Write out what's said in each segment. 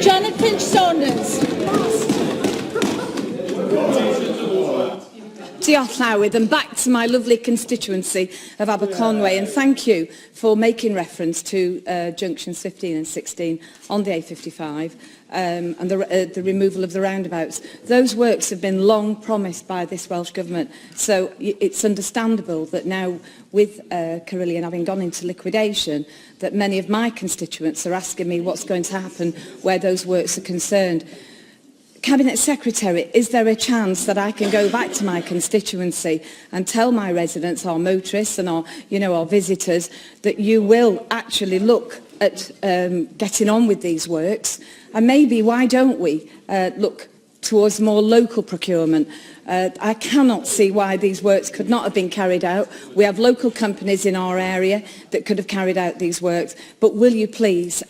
Janet Finch-Saunders. Diolch Newydd, and back to my lovely constituency of Aberconwy, and thank you for making reference to junctions 15 and 16 on the A55 and the removal of the roundabouts. Those works have been long promised by this Welsh Government, so it's understandable that now with Carillion having gone into liquidation, that many of my constituents are asking me what's going to happen where those works are concerned. Cabinet Secretary, is there a chance that I can go back to my constituency and tell my residents, our motorists and our visitors, that you will actually look at getting on with these works? And maybe, why don't we look towards more local procurement? I cannot see why these works could not have been carried out. We have local companies in our area that could have carried out these works, but will you please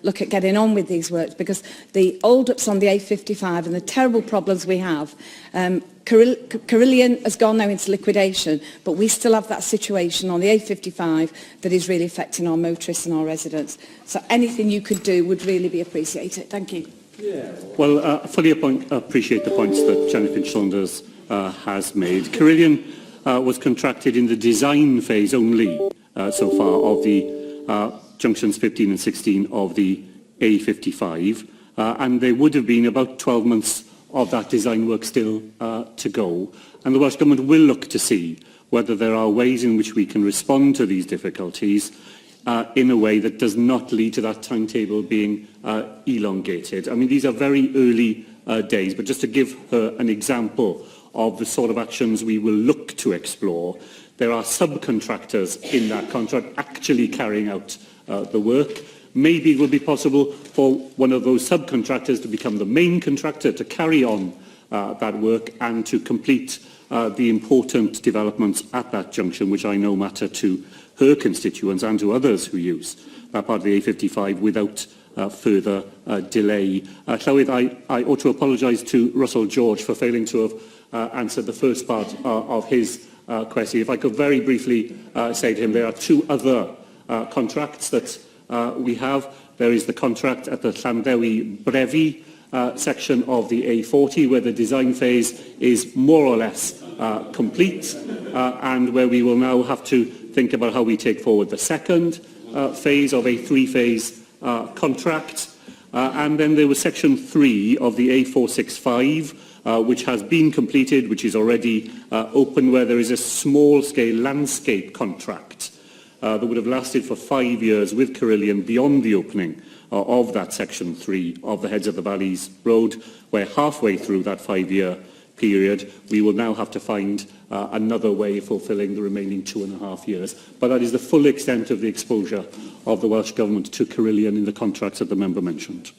look at getting on with these works, because the hold-ups on the A55 and the terrible problems we have, Carillion has gone now into liquidation, but we still have that situation on the A55 that is really affecting our motorists and our residents. So anything you could do would really be appreciated. Thank you. Well, I fully appreciate the points that Janet Finch-Saunders has made. Carillion was contracted in the design phase only so far of the junctions 15 and 16 of the A55, and there would have been about 12 months of that design work still to go. And the Welsh Government will look to see whether there are ways in which we can respond to these difficulties in a way that does not lead to that timetable being elongated. I mean, these are very early days, but just to give her an example of the sort of actions we will look to explore, there are subcontractors in that contract actually carrying out the work. Maybe it will be possible for one of those subcontractors to become the main contractor to carry on that work and to complete the important developments at that junction, which I know matter to her constituents and to others who use that part of the A55 without further delay. Llywydd, I ought to apologise to Russell George for failing to have answered the first part of his question. If I could very briefly say to him, there are two other contracts that we have. There is the contract at the Llandewi-Brefi section of the A40, where the design phase is more or less complete, and where we will now have to think about how we take forward the second phase of a three-phase contract. And then there was section 3 of the A465, which has been completed, which is already open, where there is a small-scale landscape contract that would have lasted for 5 years with Carillion beyond the opening of that section 3 of the Heads of the Valleys Road, where halfway through that 5-year period we will now have to find another way of fulfilling the remaining 2.5 years. But that is the full extent of the exposure of the Welsh Government to Carillion in the contracts that the member mentioned.